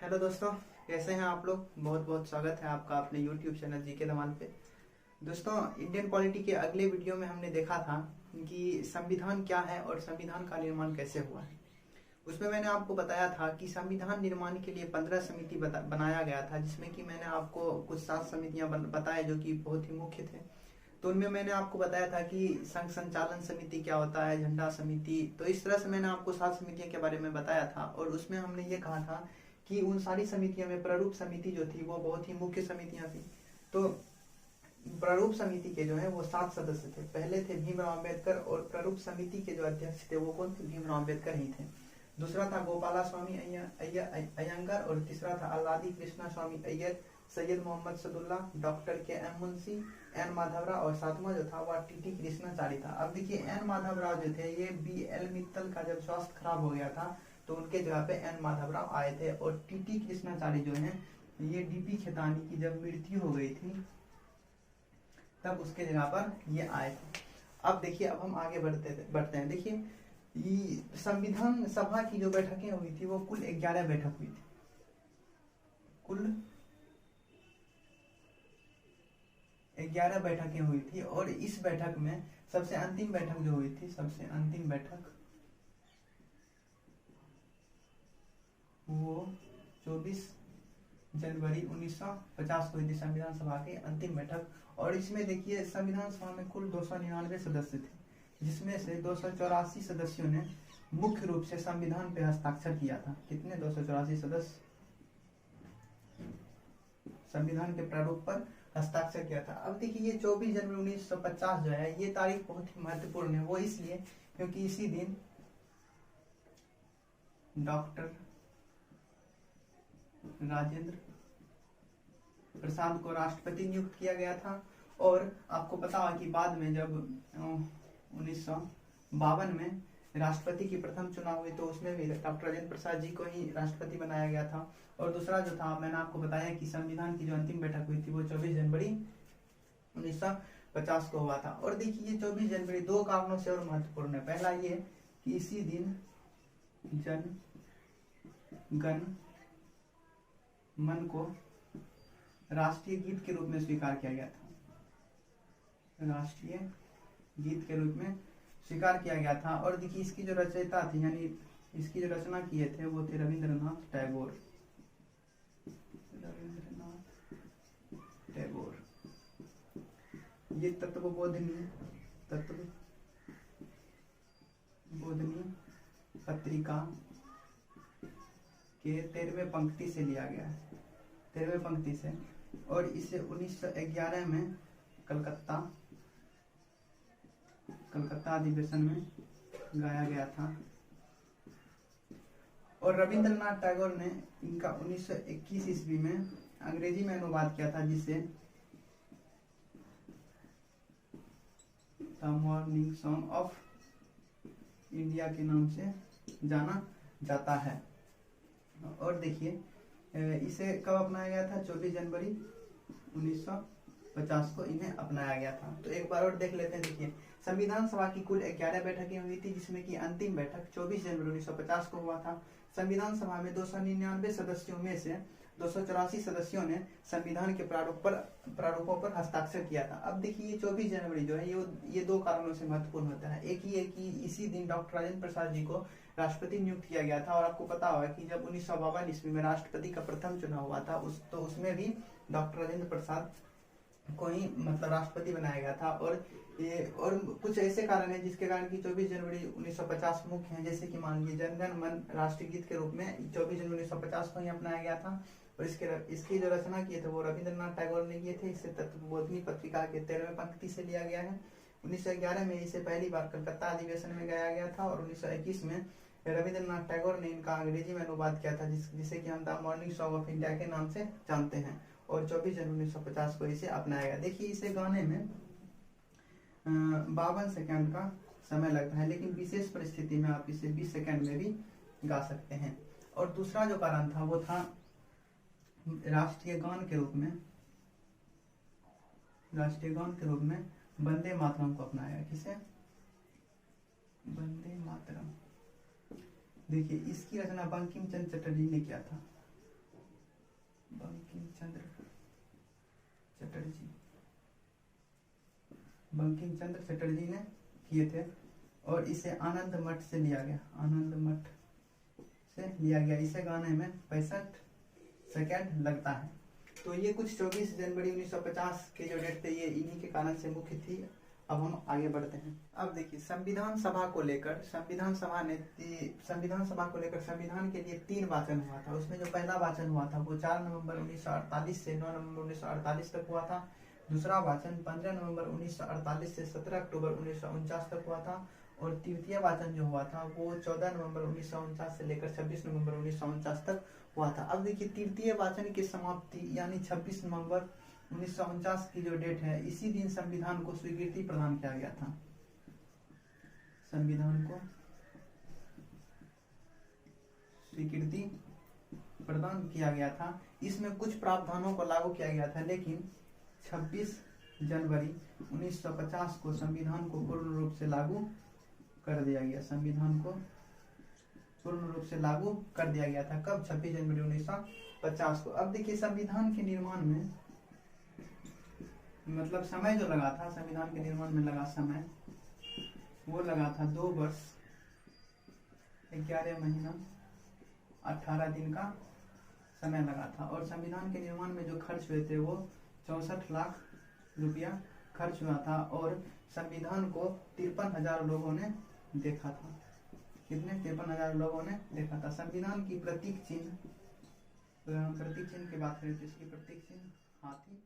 Hello दोस्तों, कैसे हैं आप लोग। बहुत बहुत स्वागत है आपका अपने YouTube चैनल जी के धमाल पे। दोस्तों, इंडियन पॉलिटी के अगले वीडियो में हमने देखा था कि संविधान क्या है और संविधान का निर्माण कैसे हुआ है। उसमें मैंने आपको बताया था कि संविधान निर्माण के लिए 15 समिति बनाया गया था, जिसमें कि मैंने आपको कुछ 7 समितियां बताए जो कि बहुत ही मुख्य थे। तो उनमें मैंने आपको बताया था कि संघ संचालन समिति क्या होता है, झंडा समिति। तो इस तरह से मैंने आपको 7 समितियों के बारे में बताया था और उसमें हमने ये कहा था कि उन सारी समितियों में प्रारूप समिति जो थी वो बहुत ही मुख्य समितियां थी। तो प्रारूप समिति के जो है वो 7 सदस्य थे। पहले थे भीमराव अंबेडकर और प्रारूप समिति के जो अध्यक्ष थे वो कौन थे? भीमराव अंबेडकर ही थे। दूसरा था गोपाला स्वामी अयंगर और तीसरा था अल्लादी कृष्णा स्वामी अय्यर, सैयद मोहम्मद सदुल्ला, डॉक्टर के एम मुंशी, एन माधवराव और सातवां जो था वह टीटी कृष्णाचारी था। अब देखिए, एन माधवराव जो थे ये BL मित्तल का जब स्वास्थ्य खराब हो गया था तो उनके जगह पे एन माधवराव आए थे। और टीटी कृष्णाचारी जो है ये DP खेतानी की जब मृत्यु हो गई थी तब उसके जगह पर ये आए थे। अब देखिए, अब हम आगे बढ़ते हैं। देखिए, संविधान सभा की जो बैठकें हुई थी वो कुल 11 बैठक हुई थी। कुल 11 बैठकें हुई थी और इस बैठक में सबसे अंतिम बैठक जो हुई थी, सबसे अंतिम बैठक वो 24 जनवरी 1950 को हुई थी, संविधान सभा की अंतिम बैठक। और इसमें देखिए, संविधान सभा में कुल 299 सदस्य थे, जिसमें से 284 सदस्यों ने मुख्य रूप से संविधान पे हस्ताक्षर किया था। कितने? 284 सदस्य संविधान के प्रारूप पर हस्ताक्षर किया था। अब देखिए, ये 24 जनवरी 1950 जो है ये तारीख बहुत ही महत्वपूर्ण है। वो इसलिए क्योंकि इसी दिन डॉक्टर राजेंद्र प्रसाद को राष्ट्रपति नियुक्त किया गया था। और आपको पता होगा कि बाद में जब 1952 में राष्ट्रपति की प्रथम चुनाव हुई तो उसमें भी डॉक्टर राजेंद्र प्रसाद जी को ही राष्ट्रपति बनाया गया था। और दूसरा जो था, मैंने आपको बताया कि संविधान की जो अंतिम बैठक हुई थी वो 24 जनवरी 1950 को हुआ था। और देखिए, ये 24 जनवरी 2 कारणों से और महत्वपूर्ण है। पहला ये कि इसी दिन जन गण मन को राष्ट्रीय गीत के रूप में स्वीकार किया गया था। राष्ट्रीय गीत के रूप में स्वीकार किया गया था। और देखिए, इसकी जो रचयिता थी, यानी इसकी जो रचना किए थे वो थे रविंद्रनाथ टैगोर। ये तत्वबोधिनी पत्रिका के 13वें पंक्ति से लिया गया है, 13वें पंक्ति से। और इसे 1911 में कलकत्ता अधिवेशन में गाया गया था। और रविंद्रनाथ टैगोर ने इनका 1921 ईस्वी में अंग्रेजी में अनुवाद किया था, जिसे the morning song of India के नाम से जाना जाता है। और देखिए, इसे कब अपनाया गया था? 24 जनवरी 1950 को इन्हें अपनाया गया था। तो एक बार और देख लेते हैं। देखिए, संविधान सभा की कुल 11 बैठकें हुई थी, जिसमें कि अंतिम बैठक 24 जनवरी 1950 को हुआ था। संविधान सभा में 299 सदस्यों में से 284 सदस्यों ने संविधान के प्रारूपों पर हस्ताक्षर किया था। अब देखिए, ये 24 जनवरी जो है ये 2 कारणों से महत्वपूर्ण होता है। एक ये कि इसी दिन डॉक्टर राजेंद्र प्रसाद जी को राष्ट्रपति नियुक्त किया गया था। और आपको पता होगा कि जब 1952 ईस्वी में राष्ट्रपति का प्रथम चुनाव हुआ था उसमें भी डॉक्टर राजेंद्र प्रसाद को ही मतलब राष्ट्रपति बनाया गया था। और कुछ ऐसे कारण है जिसके कारण कि 24 जनवरी 1950 मुख्य है। जैसे कि मान लीजिए, जनगण मन राष्ट्रीय गीत के रूप में 24 जनवरी 1950 को ही अपनाया गया था। और इसकी जो रचना किए थे वो रविंद्रनाथ टैगोर ने किए थे। इसे तत्वबोधिनी पत्रिका के 13वें पंक्ति से लिया गया है। 1911 में इसे पहली बार कलकत्ता अधिवेशन में गाया गया था। और 1921 में रविंद्रनाथ टैगोर ने इनका अंग्रेजी में अनुवाद किया था, जिसे कि हम the morning song of India के नाम से जानते हैं। और 24 जनवरी 1950 को इसे अपनाया गया। देखिए, इसे गाने में 52 सेकंड का समय लगता है, लेकिन विशेष परिस्थिति में आप इसे 20 सेकंड में भी गा सकते हैं। और दूसरा जो कारण था वो था राष्ट्रीय गान के रूप में वंदे मातरम को अपनाया। किसे? वंदे मातरम। देखिए, इसकी रचना बंकिम चंद्र चटर्जी ने किया था। बंकिम चंद्र चटर्जी, बंकिम चंद्र चटर्जी ने किए थे। और इसे आनंद मठ से लिया गया, आनंद मठ से लिया गया। इसे गाने में 65 सेकेंड लगता है। तो ये कुछ 24 जनवरी 1950 के जो डेट थे ये इन्हीं के कारण से मुख्य थी। अब हम आगे बढ़ते हैं। अब देखिए संविधान सभा को लेकर संविधान सभा को लेकर संविधान के लिए 3 वाचन हुआ था। उसमें जो पहला वाचन हुआ था वो 4 नवंबर 1948 से 9 नवंबर 1948 तक हुआ था। दूसरा वाचन 15 नवंबर 1948 से 17 अक्टूबर 1949 तक हुआ था। और तृतीय वाचन जो हुआ था वो 14 नवंबर 1949 से लेकर 26 नवंबर 1949 तक हुआ था। अब देखिए तृतीय वाचन की समाप्ति यानी 26 नवंबर 1949 की जो डेट है, इसी दिन संविधान को स्वीकृति प्रदान किया गया था। संविधान को स्वीकृति प्रदान किया गया था। इसमें कुछ प्रावधानों को लागू किया गया था, लेकिन 26 जनवरी 1950 को संविधान को पूर्ण रूप से लागू कर दिया गया। संविधान को पूर्ण रूप से लागू कर दिया गया था। कब? 26 जनवरी 1950 को। अब देखिए संविधान के निर्माण में मतलब समय जो लगा था, संविधान के निर्माण में लगा समय वो लगा था 2 वर्ष 11 महीना 18 दिन का समय लगा था। और संविधान के निर्माण में जो खर्च हुए थे वो 64 लाख रुपया खर्च हुआ था। और संविधान को 53,000 लोगों ने देखा था। कितने? 53,000 लोगों ने देखा था। संविधान की प्रतीक चिन्ह, अगर हम प्रतीक चिन्ह की बात करें तो इसकी प्रतीक चिन्ह हाथी